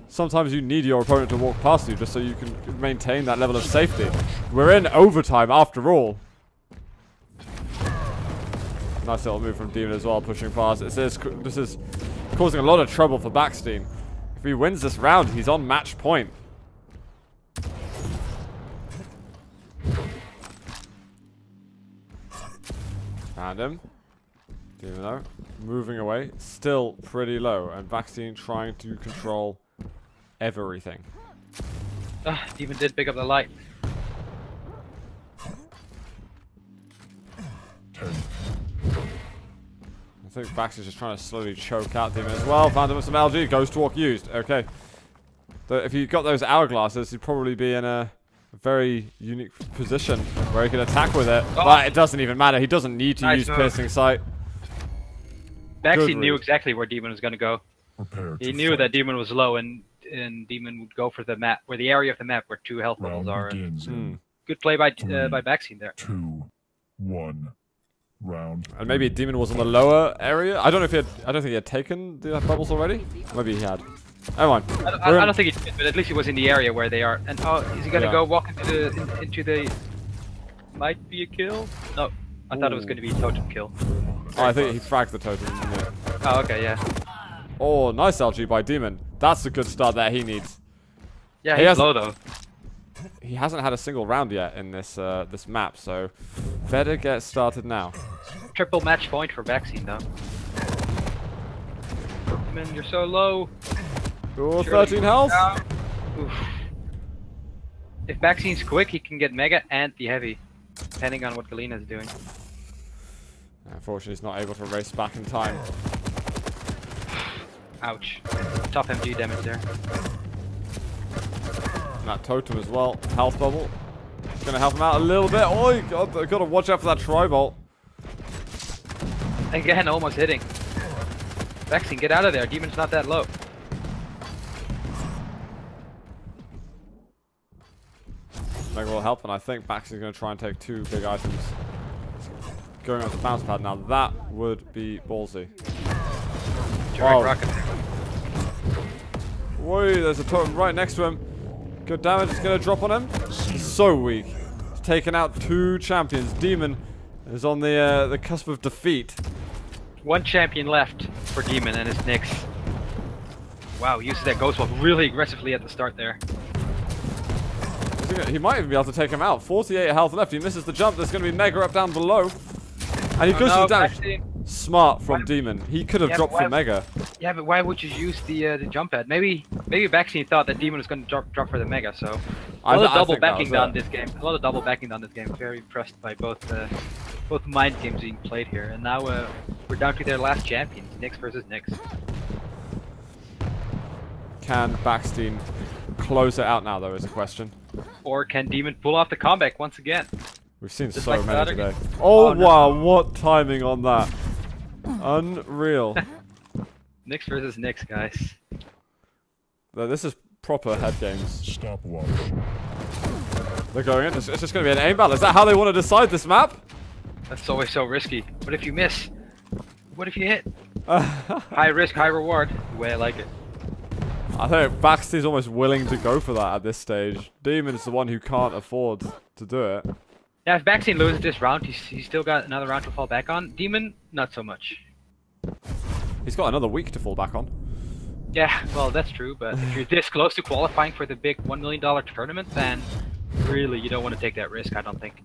Sometimes you need your opponent to walk past you just so you can maintain that level of safety. We're in overtime after all. Nice little move from dem0n as well, pushing past. This is causing a lot of trouble for Baksteen. If he wins this round, he's on match point. Found him. dem0n though, moving away, still pretty low, and Baksteen trying to control everything. dem0n did pick up the light. I think Baksteen's just trying to slowly choke out dem0n as well. Found him with some LG. Ghost Walk used. Okay. So if you got those hourglasses, you'd probably be in a very unique position where he can attack with it. Oh. But it doesn't even matter. He doesn't need to use Piercing Sight. Baksteen knew exactly where dem0n was going to go. He knew that dem0n was low, and dem0n would go for the map, where the area of the map where 2 health levels are. Good play by Baksteen there. 2-1 round. And maybe dem0n was on the lower area. I don't know if he had. I don't think he had taken the bubbles already. Maybe he had. Never mind. I don't think he did, but at least he was in the area where they are. And oh, is he gonna go walk into the? Might be a kill. No, I thought it was gonna be a totem kill. Oh, I think he fragged the totem. Yeah. Oh, okay, yeah. Oh, nice LG by dem0n. That's a good start that he needs. Yeah, he's low though. He hasn't had a single round yet in this this map, so better get started now. Triple match point for Baksteen though. dem0n, you're so low. Oh, 13 health. Oof. If Baksteen's quick, he can get mega and the heavy, depending on what Galina's doing. Unfortunately, he's not able to race back in time. Ouch. Top MG damage there. And that totem as well. Health bubble. It's going to help him out a little bit. Oh, you got to watch out for that tri-bolt. Again, almost hitting. Baksteen, get out of there. dem0n's not that low. help, and I think Bakseen's going to try and take 2 big items. Going up the bounce pad now, that would be ballsy. Direct rocket. Whoa, there's a totem right next to him. Good damage, it's going to drop on him. So weak. He's taken out 2 champions. dem0n is on the cusp of defeat. 1 champion left for dem0n and his Nyx. Wow, he uses that ghost walk really aggressively at the start there. He might even be able to take him out. 48 health left. He misses the jump. There's going to be mega up down below. And he goes to the damage. Smart from dem0n. He could have dropped for mega. Yeah, but why would you use the jump pad? Maybe Baksteen thought that dem0n was going to drop for the mega. So a lot of double backing down this game. A lot of double backing down this game. Very impressed by both mind games being played here. And now we're down to their last champions, Nyx versus Nyx. Can Baksteen close it out now, though, is the question. Or can dem0n pull off the comeback once again? We've seen Just so like many that today. Oh, no. wow, what timing on that. Unreal. Nyx versus Nyx, guys. This is proper head games. Stopwatch. They're going in. It's just going to be an aim battle. Is that how they want to decide this map? That's always so risky. What if you miss? What if you hit? High risk, high reward. The way I like it. I think Baksteen's almost willing to go for that at this stage. dem0n is the one who can't afford to do it. Yeah, if Baksteen loses this round, he's still got another round to fall back on. dem0n, not so much. He's got another week to fall back on. Yeah, well, that's true, but if you're this close to qualifying for the big $1 million tournament, then really, you don't want to take that risk, I don't think.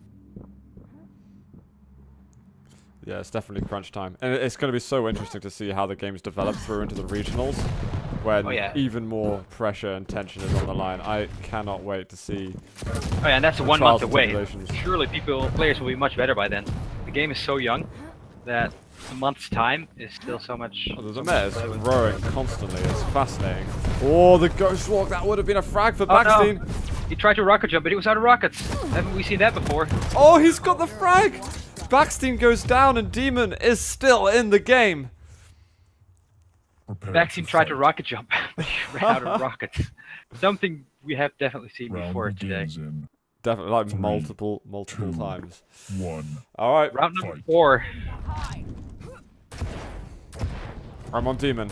Yeah, it's definitely crunch time. And it's going to be so interesting to see how the games develop through into the regionals, when even more pressure and tension is on the line. I cannot wait to see. Oh yeah, and that's 1 month away. Surely players will be much better by then. The game is so young that a month's time is still so much. Oh, the meta is growing constantly. It's fascinating. Oh, the ghost walk. That would have been a frag for Baksteen. No. He tried to rocket jump, but he was out of rockets. Haven't we seen that before? Oh, he's got the frag. Baksteen goes down and dem0n is still in the game. Baksteen tried to rocket jump, but he ran out of rockets. Something we have definitely seen before today. Definitely, like multiple times. 1. All right. Round number 4. I'm on dem0n.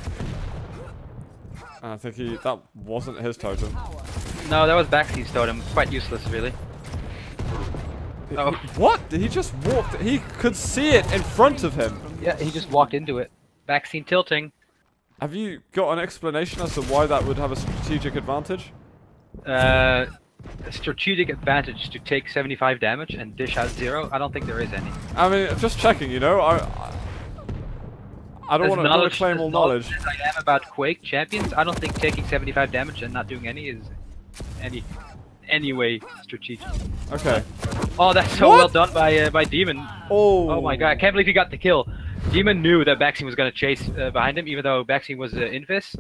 And I think that wasn't his totem. No, that was Baksteen's totem. Quite useless, really. Oh. What? Did he just walk? He could see it in front of him. Yeah, he just walked into it. Baksteen tilting. Have you got an explanation as to why that would have a strategic advantage? A strategic advantage to take 75 damage and dish out 0? I don't think there is any. I mean, just checking, you know? I don't want to claim all knowledge. As I am about Quake Champions, I don't think taking 75 damage and not doing any is any way strategic. Okay. Oh, that's so well done by dem0n. Oh my god, I can't believe he got the kill. dem0n knew that Baksteen was going to chase behind him, even though Baksteen was invis.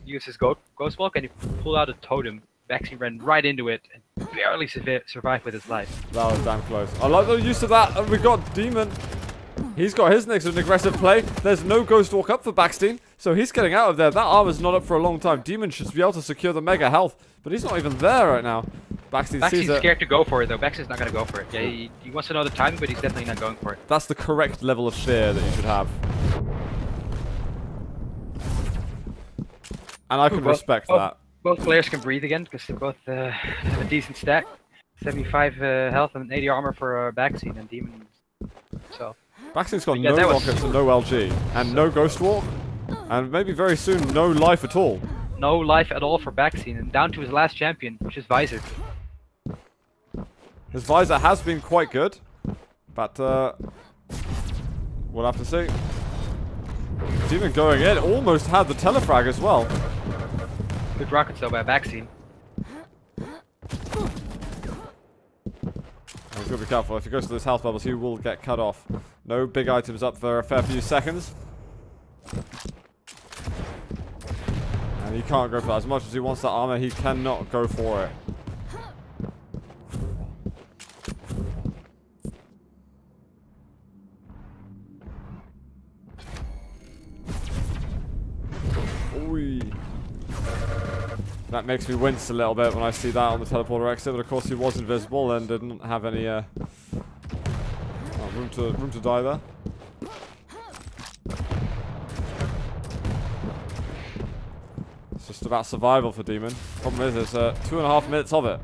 He used his ghost walk and he pulled out a totem. Baksteen ran right into it and barely survived with his life. That was damn close. I like the use of that, and we got dem0n. He's got his next an aggressive play. There's no ghost walk up for Baksteen, so he's getting out of there. That armor's not up for a long time. dem0n should be able to secure the mega health, but he's not even there right now. Baksteen's scared to go for it, though. Baksteen's not going to go for it. Yeah, he wants to know the timing, but he's definitely not going for it. That's the correct level of fear that you should have. And I can respect that. Both players can breathe again, because they both have a decent stack. 75 health and 80 armor for Baksteen and dem0n. So. Baksteen's got no rockets and no LG, and no ghost walk, and maybe very soon no life at all. No life at all for Baksteen, and down to his last champion, which is Visor. His visor has been quite good, but we'll have to see. dem0n going in, almost had the telefrag as well. Good rockets though by Baksteen. He's got to be careful. If he goes to those health bubbles, he will get cut off. No big items up for a fair few seconds. And he can't go for that. As much as he wants that armor, he cannot go for it. That makes me wince a little bit when I see that on the teleporter exit, but of course he was invisible and didn't have any room to die there. It's just about survival for dem0n. Problem is, there's 2.5 minutes of it.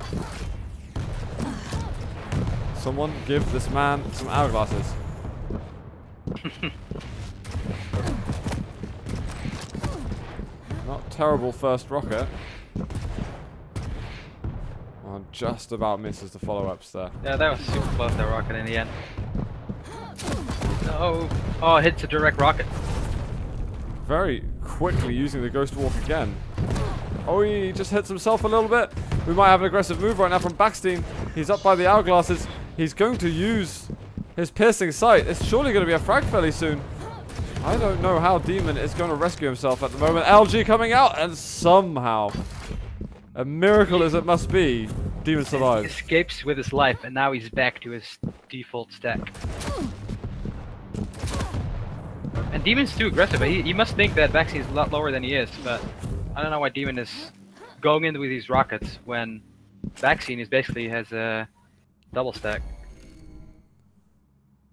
Someone give this man some hourglasses. Not terrible first rocket. Oh, just about misses the follow-ups there. Yeah, that was super close, that rocket in the end. No. Oh, it hits a direct rocket. Very quickly using the Ghost Walk again. Oh, he just hits himself a little bit. We might have an aggressive move right now from Baksteen. He's up by the hourglasses. He's going to use his piercing sight. It's surely going to be a frag fairly soon. I don't know how dem0n is going to rescue himself at the moment. LG coming out, and somehow, a miracle as it must be, dem0n survives. Escapes with his life, and now he's back to his default stack. And dem0n's too aggressive. He must think that Baksteen is a lot lower than he is, but I don't know why dem0n is going in with these rockets when Baksteen is basically has a double stack.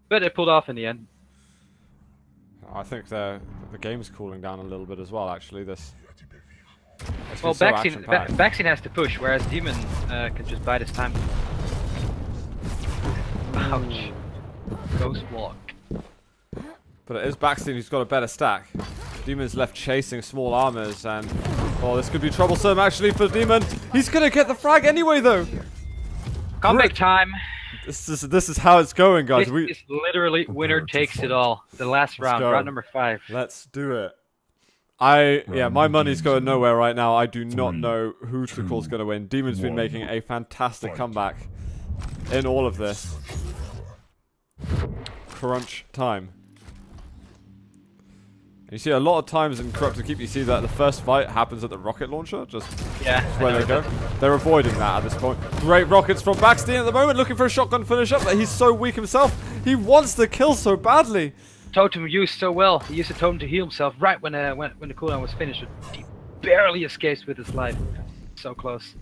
But it pulled off in the end. I think the game's cooling down a little bit as well, actually. Well, Baksteen has to push, whereas dem0n can just bide his time. Ouch. Ghost walk. But it is Baksteen who's got a better stack. dem0n's left chasing small armors, and oh, this could be troublesome actually for dem0n. He's gonna get the frag anyway, though. Comeback time. This is how it's going, guys. This is literally winner takes it all. The last round, round number 5. Let's do it. Yeah, my money's going nowhere right now. I do not know who to call's going to win. dem0n's been making a fantastic comeback in all of this. Crunch time. And you see a lot of times in Corrupted Keep, you see that the first fight happens at the rocket launcher, just where they go. They're avoiding that at this point. Great rockets from Baksteen at the moment, looking for a shotgun finish up, but he's so weak himself. He wants the kill so badly. Totem used so well. He used the totem to heal himself right when the cooldown was finished. He barely escapes with his life. So close.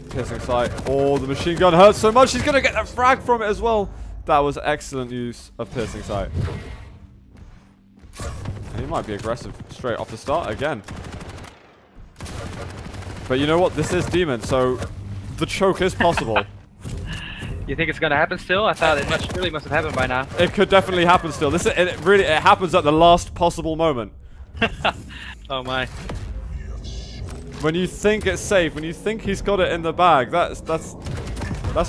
Piercing sight. Oh, the machine gun hurts so much. He's going to get a frag from it as well. That was excellent use of piercing sight. And he might be aggressive straight off the start again. But you know what? This is dem0n, so the choke is possible. You think it's gonna happen still? I thought it really must have happened by now. It could definitely happen still. It happens at the last possible moment. Oh my. When you think it's safe, when you think he's got it in the bag, that's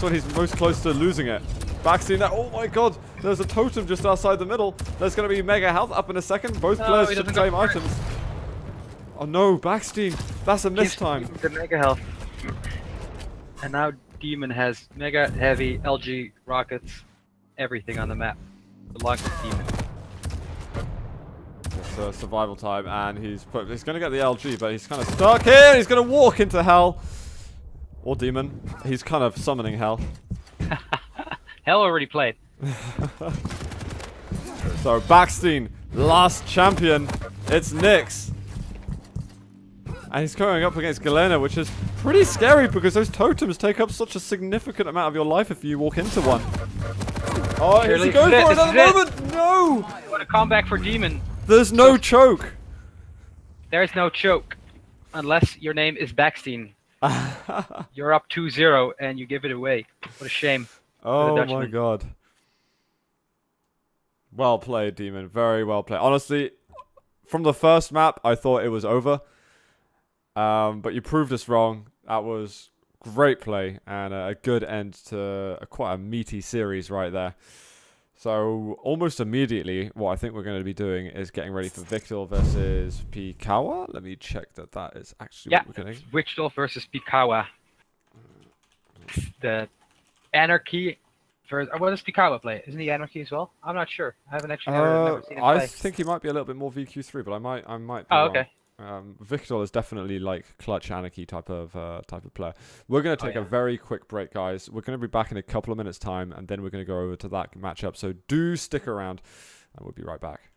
when he's most close to losing it. Baksteen, oh my god, there's a totem just outside the middle. There's going to be mega health up in a second. Both players should claim items. Oh no, Baksteen, that's a mistime. The mega health. And now dem0n has mega heavy LG rockets, everything on the map. Belongs to dem0n. It's survival time, and he's going to get the LG, but he's kind of stuck here. He's going to walk into hell. Or dem0n. He's kind of summoning hell. Hell already played. So Baksteen, last champion. It's Nyx. And he's going up against Galena, which is pretty scary because those totems take up such a significant amount of your life if you walk into one. Oh, here's he going for another moment. No! What a comeback for dem0n. There's no choke. There's no choke. Unless your name is Baksteen. You're up 2-0 and you give it away. What a shame. Oh my god. Well played, dem0n. Very well played. Honestly, from the first map, I thought it was over. But you proved us wrong. That was great play and a good end to quite a meaty series right there. So almost immediately, what I think we're going to be doing is getting ready for Victor versus Pikawa. Let me check that is actually what we're getting. Victor versus Pikawa. The Anarchy versus... what does Pikawa play? Isn't he Anarchy as well? I'm not sure. I haven't actually never seen him play. I think he might be a little bit more VQ3, but I might be wrong. Okay. Victor is definitely like clutch Anarchy type of player. We're going to take a very quick break, guys. We're going to be back in a couple of minutes time, and then we're going to go over to that matchup. So do stick around, and we'll be right back.